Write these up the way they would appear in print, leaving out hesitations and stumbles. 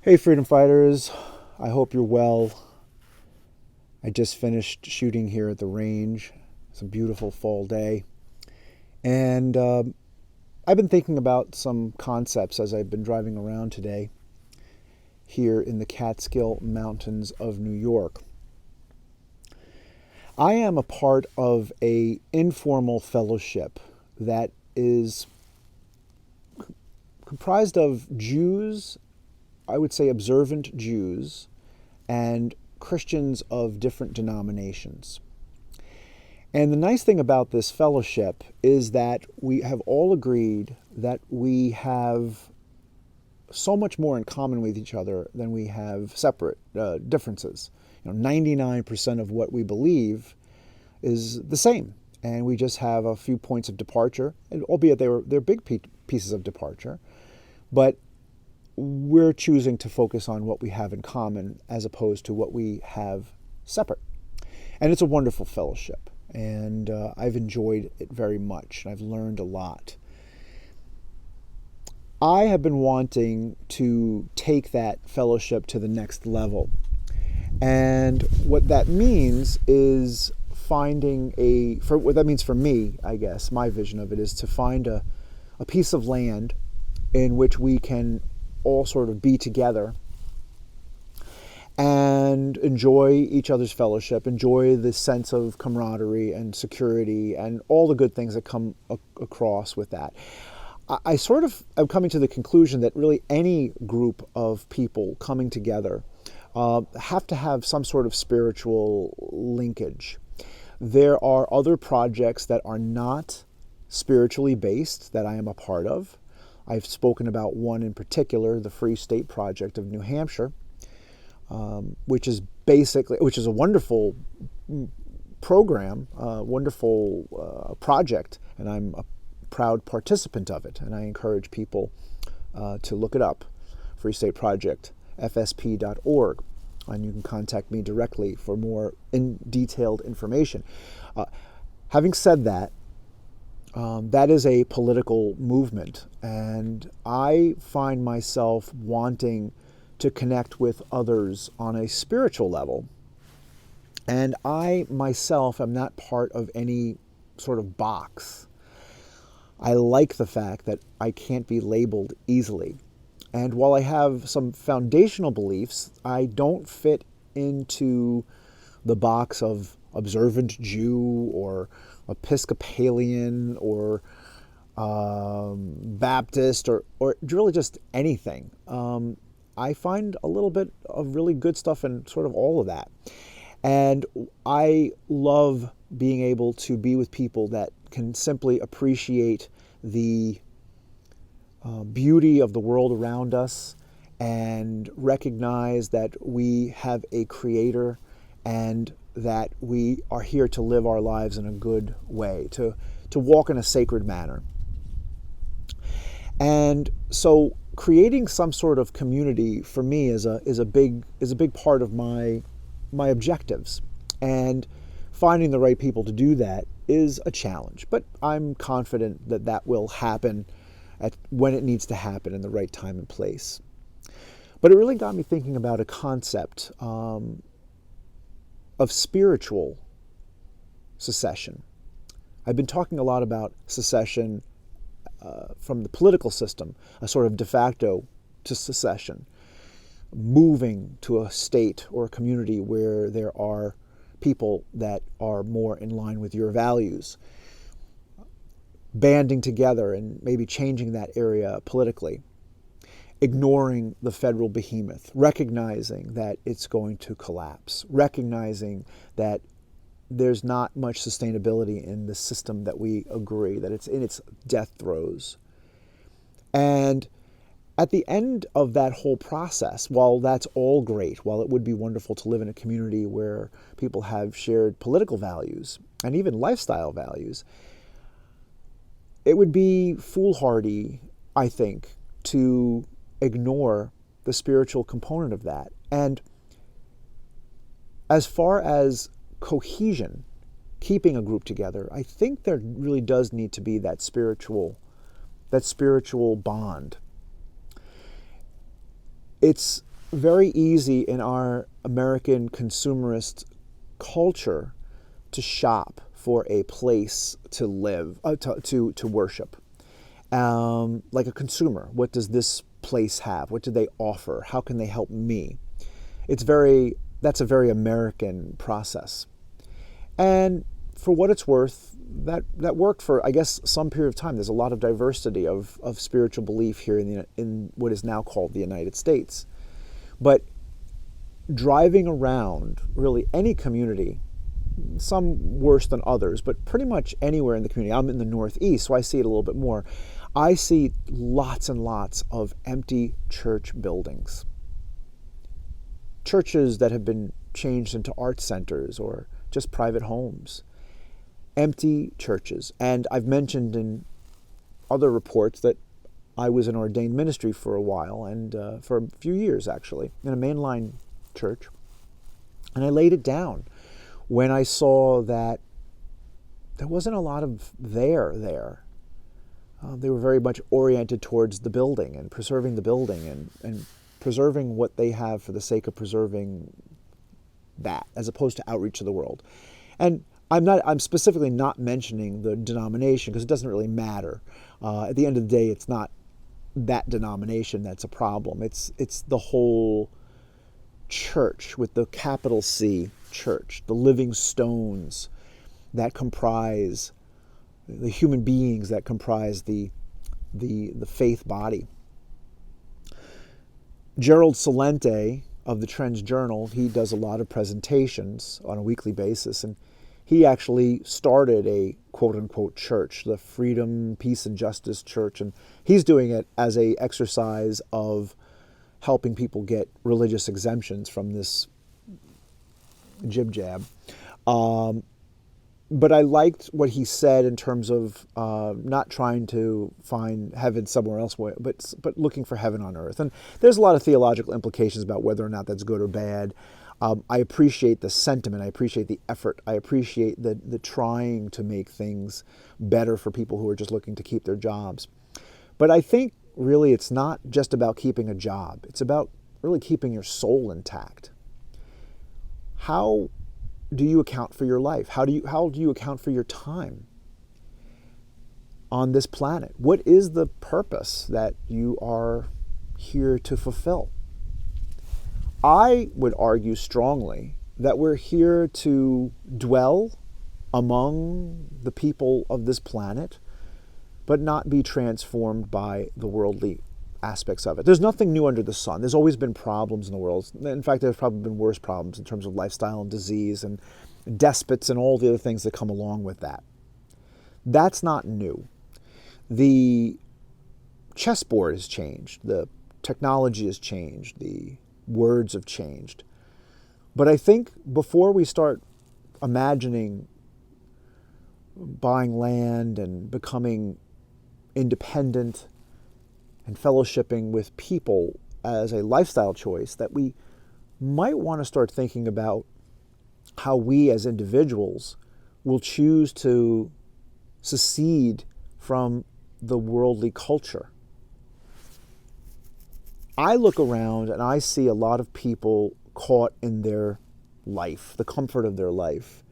Hey, freedom fighters. I hope you're well. I just finished shooting here at the range. It's a beautiful fall day. And I've been thinking about some concepts as I've been driving around today here in the Catskill Mountains of New York. I am a part of a informal fellowship that is comprised of Jews, I would say observant Jews, and Christians of different denominations. And the nice thing about this fellowship is that we have all agreed that we have so much more in common with each other than we have separate differences. 99% of what we believe is the same, and we just have a few points of departure, albeit they're big pieces of departure, but we're choosing to focus on what we have in common as opposed to what we have separate. And it's a wonderful fellowship, and I've enjoyed it very much, and I've learned a lot. I have been wanting to take that fellowship to the next level. And what that means is what that means for me, I guess, my vision of it is to find a piece of land in which we can all sort of be together and enjoy each other's fellowship, enjoy the sense of camaraderie and security and all the good things that come across with that. I'm coming to the conclusion that really any group of people coming together have to have some sort of spiritual linkage. There are other projects that are not spiritually based that I am a part of. I've spoken about one in particular, the Free State Project of New Hampshire, which is a wonderful program, wonderful project, and I'm a proud participant of it, and I encourage people to look it up, Free State Project, fsp.org, and you can contact me directly for more detailed information. Having said that, that is a political movement, and I find myself wanting to connect with others on a spiritual level. And I myself am not part of any sort of box. I like the fact that I can't be labeled easily. And while I have some foundational beliefs, I don't fit into the box of observant Jew or Episcopalian or Baptist or really just anything. I find a little bit of really good stuff in sort of all of that. And I love being able to be with people that can simply appreciate the beauty of the world around us and recognize that we have a creator and that we are here to live our lives in a good way, to walk in a sacred manner. And so creating some sort of community for me is a big part of my objectives. And finding the right people to do that is a challenge, but I'm confident that that will happen when it needs to happen in the right time and place. But it really got me thinking about a concept of spiritual secession. I've been talking a lot about secession from the political system, a sort of de facto to secession, moving to a state or a community where there are people that are more in line with your values, banding together and maybe changing that area politically, ignoring the federal behemoth, recognizing that it's going to collapse, recognizing that there's not much sustainability in the system that we agree, that it's in its death throes. And at the end of that whole process, while that's all great, while it would be wonderful to live in a community where people have shared political values and even lifestyle values, it would be foolhardy, I think, to ignore the spiritual component of that. And as far as cohesion, keeping a group together, I think there really does need to be that spiritual bond. It's very easy in our American consumerist culture to shop for a place to live, to worship. Like a consumer, what does this place have? What do they offer? How can they help me? That's a very American process. And for what it's worth, that worked for, I guess, some period of time. There's a lot of diversity of spiritual belief here in what is now called the United States. But driving around really any community, some worse than others, but pretty much anywhere in the community. I'm in the Northeast, so I see it a little bit more. I see lots and lots of empty church buildings. Churches that have been changed into art centers or just private homes. Empty churches. And I've mentioned in other reports that I was in ordained ministry for a while, and for a few years actually, in a mainline church. And I laid it down when I saw that there wasn't a lot of there. They were very much oriented towards the building and preserving the building and preserving what they have for the sake of preserving that, as opposed to outreach to the world. And I'm specifically not mentioning the denomination because it doesn't really matter. At the end of the day, it's not that denomination that's a problem. It's the whole church with the capital C, church, the living stones that comprise the human beings that comprise the faith body. Gerald Celente of the Trends Journal, he does a lot of presentations on a weekly basis, and he actually started a quote-unquote church, the Freedom, Peace, and Justice Church, and he's doing it as an exercise of helping people get religious exemptions from this jib-jab. But I liked what he said in terms of not trying to find heaven somewhere else, but looking for heaven on earth. And there's a lot of theological implications about whether or not that's good or bad. I appreciate the sentiment. I appreciate the effort. I appreciate the trying to make things better for people who are just looking to keep their jobs. But I think really it's not just about keeping a job. It's about really keeping your soul intact. How do you account for your life? How do you account for your time on this planet? What is the purpose that you are here to fulfill? I would argue strongly that we're here to dwell among the people of this planet, but not be transformed by the worldly aspects of it. There's nothing new under the sun. There's always been problems in the world. In fact, there's probably been worse problems in terms of lifestyle and disease and despots and all the other things that come along with that. That's not new. The chessboard has changed. The technology has changed. The words have changed. But I think before we start imagining buying land and becoming independent and fellowshipping with people as a lifestyle choice, that we might want to start thinking about how we as individuals will choose to secede from the worldly culture. I look around and I see a lot of people caught in their life, the comfort of their life.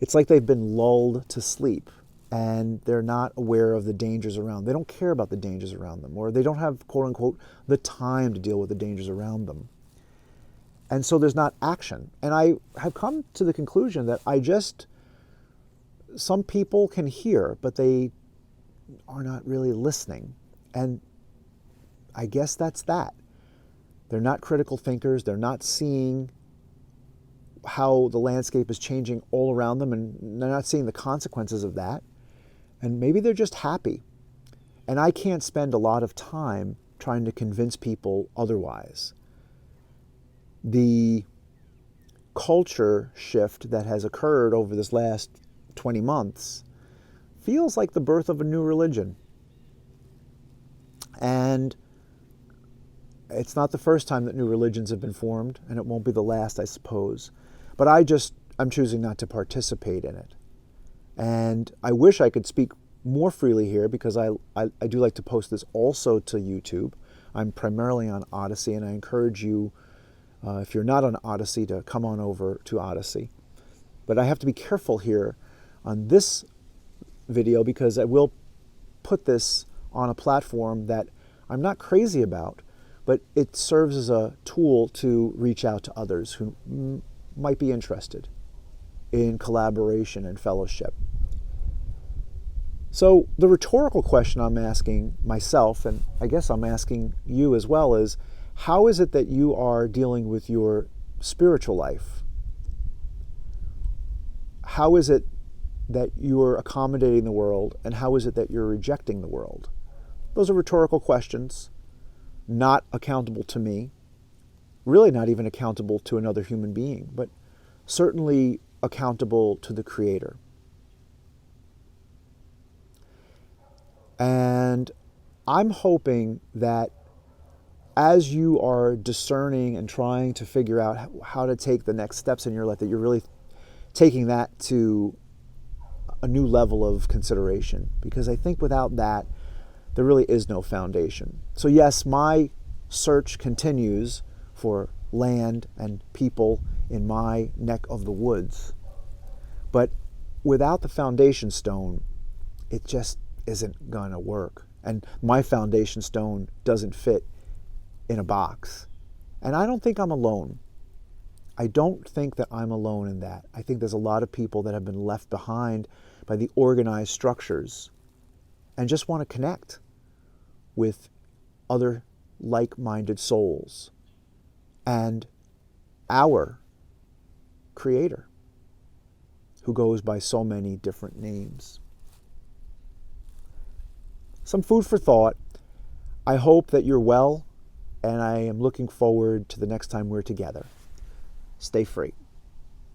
It's like they've been lulled to sleep and they're not aware of the dangers around. They don't care about the dangers around them, or they don't have, quote unquote, the time to deal with the dangers around them. And so there's not action. And I have come to the conclusion that some people can hear, but they are not really listening. And I guess that's that. They're not critical thinkers. They're not seeing how the landscape is changing all around them, and they're not seeing the consequences of that. And maybe they're just happy. And I can't spend a lot of time trying to convince people otherwise. The culture shift that has occurred over this last 20 months feels like the birth of a new religion. And it's not the first time that new religions have been formed, and it won't be the last, I suppose. But I'm choosing not to participate in it. And I wish I could speak more freely here, because I do like to post this also to YouTube. I'm primarily on Odyssey, and I encourage you, if you're not on Odyssey, to come on over to Odyssey. But I have to be careful here on this video because I will put this on a platform that I'm not crazy about, but it serves as a tool to reach out to others who might be interested in collaboration and fellowship. So the rhetorical question I'm asking myself, and I guess I'm asking you as well, is how is it that you are dealing with your spiritual life? How is it that you're accommodating the world, and how is it that you're rejecting the world? Those are rhetorical questions, not accountable to me, really not even accountable to another human being, but certainly accountable to the Creator. And I'm hoping that as you are discerning and trying to figure out how to take the next steps in your life, that you're really taking that to a new level of consideration. Because I think without that, there really is no foundation. So yes, my search continues for land and people in my neck of the woods. But without the foundation stone, it just isn't going to work. And my foundation stone doesn't fit in a box. And I don't think I'm alone. I don't think that I'm alone in that. I think there's a lot of people that have been left behind by the organized structures and just want to connect with other like-minded souls and our Creator, who goes by so many different names. Some food for thought. I hope that you're well, and I am looking forward to the next time we're together. Stay free.